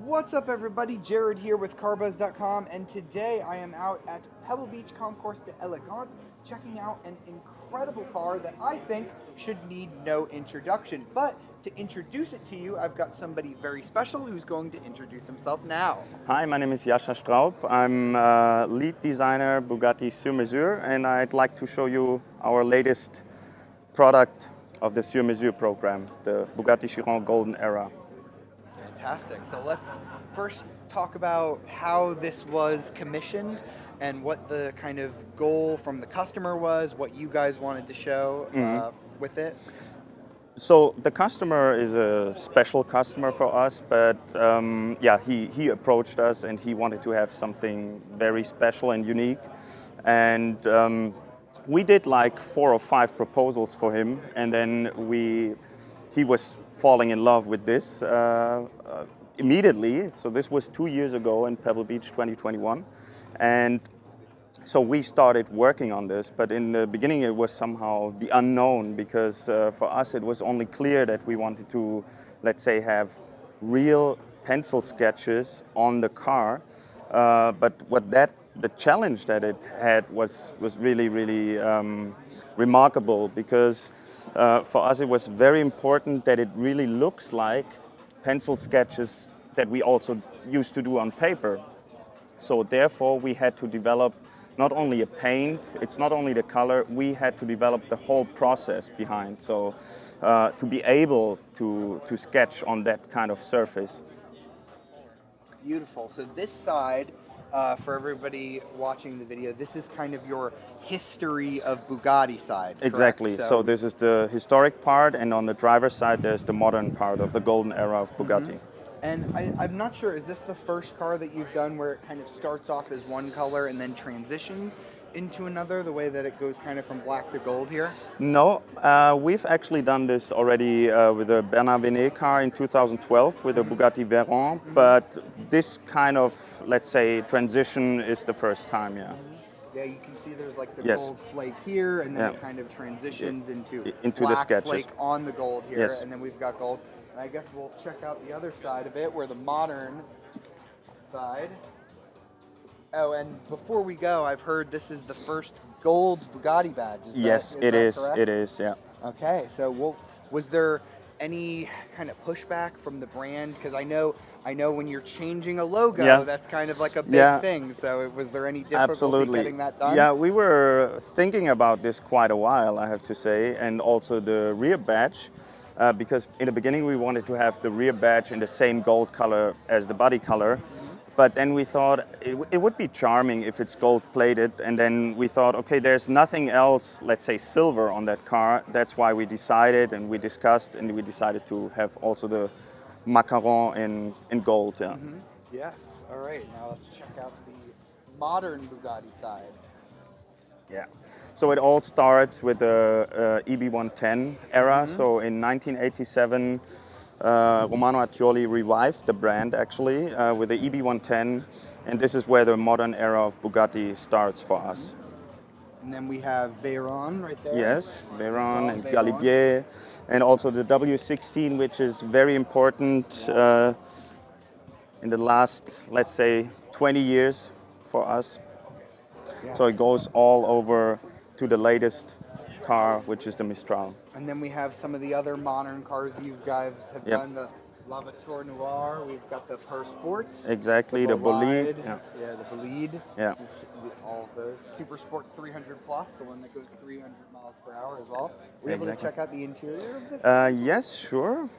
What's up, everybody? Jared here with carbuzz.com, and today I am out at Pebble Beach Concours d'Elegance checking out an incredible car that I think should need no introduction. But to introduce it to you, I've got somebody very special who's going to introduce himself now. Hi, my name is Jascha Straub. I'm lead designer Bugatti Sur Mesure, and I'd like to show you our latest product of the Sur Mesure program, the Bugatti Chiron Golden Era. Fantastic. So let's first talk about how this was commissioned and what the kind of goal from the customer was, what you guys wanted to show with it. So the customer is a special customer for us, but he approached us and he wanted to have something very special and unique. And we did like 4 or 5 proposals for him, and then he was falling in love with this immediately. So this was 2 years ago in Pebble Beach 2021. And so we started working on this, but in the beginning it was somehow the unknown, because for us it was only clear that we wanted to, let's say, have real pencil sketches on the car. But the challenge that it had was really remarkable, because for us it was very important that it really looks like pencil sketches that we also used to do on paper. So therefore we had to develop not only a paint, it's not only the color, we had to develop the whole process behind. So to be able to sketch on that kind of surface. Beautiful. So this side, for everybody watching the video, this is kind of your history of Bugatti side, correct? Exactly. So this is the historic part, and on the driver's side there's the modern part of the golden era of Bugatti. And I'm not sure, is this the first car that you've done where it kind of starts off as one color and then transitions into another, the way that it goes kind of from black to gold here? No, we've actually done this already with the Bernard Venet car in 2012 with the Bugatti Chiron, but this kind of, let's say, transition is the first time, yeah. Yeah, you can see there's like the Yes. gold flake here, and then it kind of transitions into the black sketches. flake on the gold here, Yes. and then we've got gold. And I guess we'll check out the other side of it, where the modern side. Oh, and before we go, I've heard this is the first gold Bugatti badge. Yes, it is. Correct? It is, yeah. Okay, so was there any kind of pushback from the brand? Because I know when you're changing a logo, that's kind of like a big thing. So was there any difficulty getting that done? Yeah, we were thinking about this quite a while, I have to say, and also the rear badge, because in the beginning we wanted to have the rear badge in the same gold color as the body color. But then we thought it would be charming if it's gold plated, and then we thought, okay, there's nothing else, let's say silver on that car. That's why we decided, and we discussed, and we decided to have also the macaron in gold. Yeah. Yes. All right. Now let's check out the modern Bugatti side. Yeah. So it all starts with the EB110 era. So in 1987. Romano Accioli revived the brand actually with the EB110, and this is where the modern era of Bugatti starts for us. And then we have Veyron right there. Yes, Veyron and Galibier, and also the W16, which is very important in the last, let's say, 20 years for us. Yes. So it goes all over to the latest car, which is the Mistral. And then we have some of the other modern cars you guys have done, the Lavator Noir, we've got the Per Sports. Exactly, the Bolide. Yeah, the Bolide. Yeah. All of those. Super Sport 300 Plus, the one that goes 300 miles per hour as well. Were you able to check out the interior of this? Yes, sure.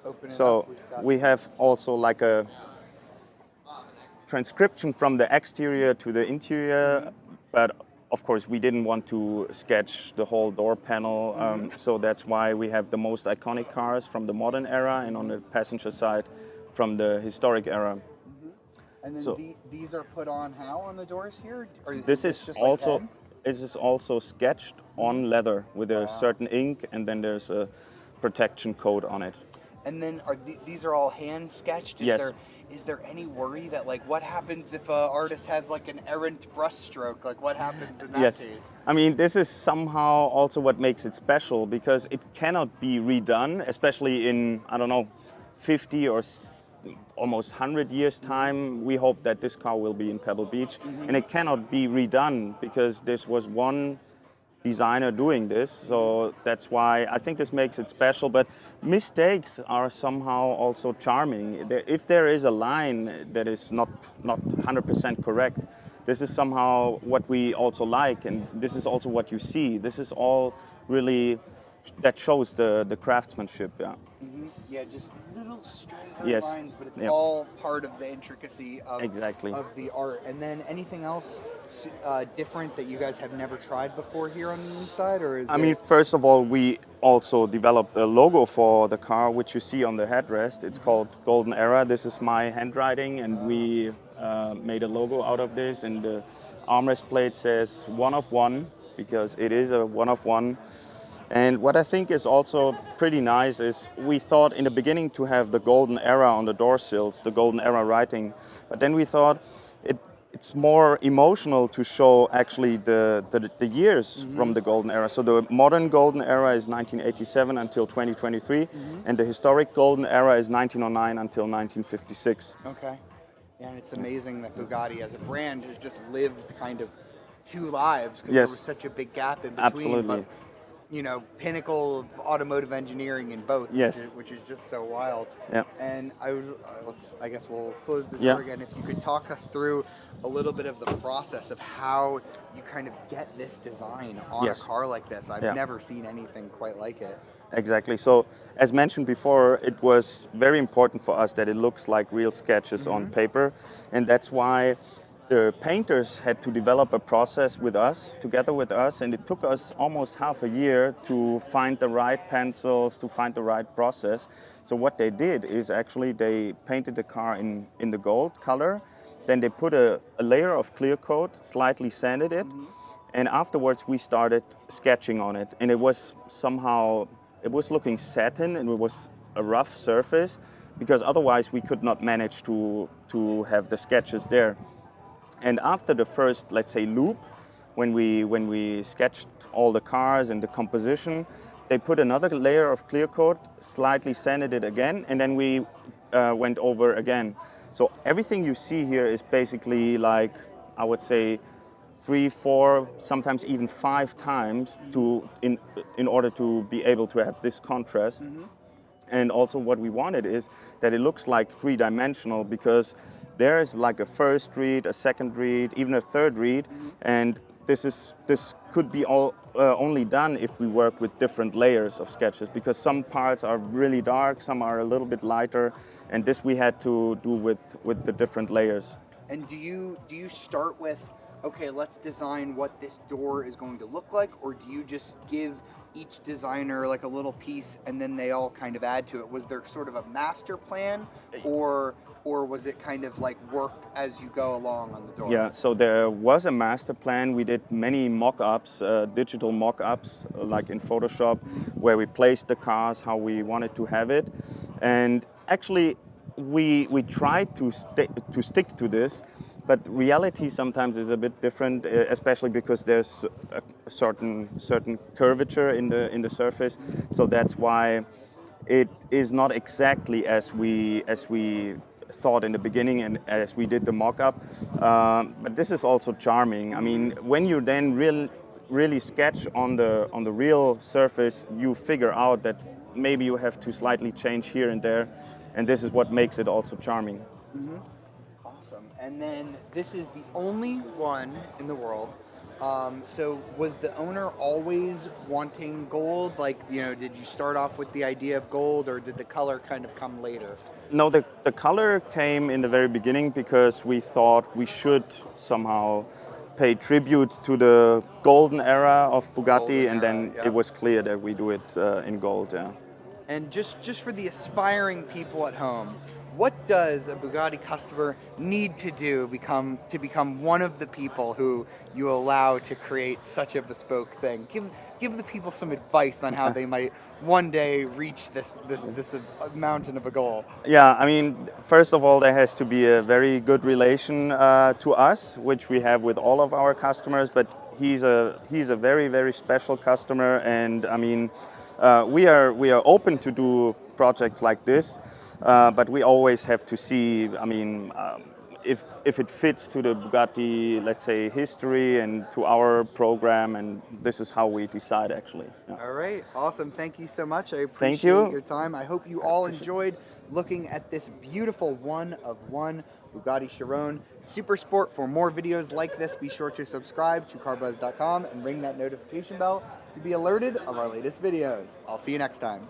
Open it so up. We have also like a transcription from the exterior to the interior, but of course, we didn't want to sketch the whole door panel, so that's why we have the most iconic cars from the modern era, and on the passenger side from the historic era. And then these are put on how on the doors here? Or this is also sketched on leather with a certain ink, and then there's a protection coat on it. And then these are all hand sketched? Yes. Is there any worry that, like, what happens if an artist has like an errant brush stroke? Like, what happens in that case? I mean, this is somehow also what makes it special, because it cannot be redone, especially in, I don't know, 50 or almost 100 years time, we hope that this car will be in Pebble Beach. And it cannot be redone because this was one designer doing this, so that's why I think this makes it special. But mistakes are somehow also charming. If there is a line that is not 100% correct, this is somehow what we also like, and this is also what you see. This is all really that shows the craftsmanship. Yeah. Yeah, just little straight Yes. lines, but it's Yep. all part of the intricacy of, Exactly. of the art. And then anything else different that you guys have never tried before here on the inside, or is I mean, first of all, we also developed a logo for the car, which you see on the headrest. It's called Golden Era. This is my handwriting, and we made a logo out of this. And the armrest plate says "one of one" because it is a one of one. And what I think is also pretty nice is we thought in the beginning to have the Golden Era on the door sills, the Golden Era writing, but then we thought it's more emotional to show actually the years from the Golden Era. So the modern Golden Era is 1987 until 2023, and the historic Golden Era is 1909 until 1956. Okay. And it's amazing that Bugatti as a brand has just lived kind of two lives because Yes. there was such a big gap in between. Absolutely. But, you know, pinnacle of automotive engineering in both, Yes. which is just so wild. Yeah. And I guess we'll close the Yeah. door again. If you could talk us through a little bit of the process of how you kind of get this design on Yes. a car like this. I've Yeah. never seen anything quite like it. Exactly. So, as mentioned before, it was very important for us that it looks like real sketches on paper, and that's why the painters had to develop a process with us, together with us, and it took us almost half a year to find the right pencils, to find the right process. So what they did is actually they painted the car in the gold color, then they put a layer of clear coat, slightly sanded it, and afterwards we started sketching on it, and it was looking satin, and it was a rough surface, because otherwise we could not manage to have the sketches there. And after the first, let's say, loop, when we sketched all the cars and the composition, they put another layer of clear coat, slightly sanded it again, and then we went over again. So everything you see here is basically like, I would say, 3, 4, sometimes even 5 times in order to be able to have this contrast. And also what we wanted is that it looks like three-dimensional, because there is like a first read, a second read, even a third read, and this could be only done if we work with different layers of sketches, because some parts are really dark, some are a little bit lighter, and this we had to do with the different layers. And do you start with, okay, let's design what this door is going to look like, or do you just give each designer like a little piece and then they all kind of add to it? Was there sort of a master plan, or was it kind of like work as you go along on the door? Yeah, so there was a master plan. We did many mock-ups, digital mock-ups, like in Photoshop, where we placed the cars how we wanted to have it. And actually, we tried to stick to this, but reality sometimes is a bit different, especially because there's a certain curvature in the surface. So that's why it is not exactly as we thought in the beginning and as we did the mock-up. But this is also charming. I mean, when you then really sketch on the real surface, you figure out that maybe you have to slightly change here and there, and this is what makes it also charming. Awesome. And then this is the only one in the world. So was the owner always wanting gold? Like, you know, did you start off with the idea of gold, or did the color kind of come later? No, the color came in the very beginning because we thought we should somehow pay tribute to the golden era of Bugatti, and then yeah. it was clear that we do it in gold. Yeah. And just for the aspiring people at home, what does a Bugatti customer need to do to become one of the people who you allow to create such a bespoke thing? Give the people some advice on how they might one day reach this mountain of a goal. Yeah, I mean, first of all, there has to be a very good relation to us, which we have with all of our customers. But he's a very, very special customer, and I mean, we are open to do projects like this. but we always have to see, I mean, if it fits to the Bugatti, let's say, history and to our program, and this is how we decide actually. Yeah. All right, awesome. Thank you so much. I Thank appreciate you. your time. I hope you all enjoyed looking at this beautiful one-of-one Bugatti Chiron Super Sport. For more videos like this, be sure to subscribe to carbuzz.com and ring that notification bell to be alerted of our latest videos. I'll see you next time.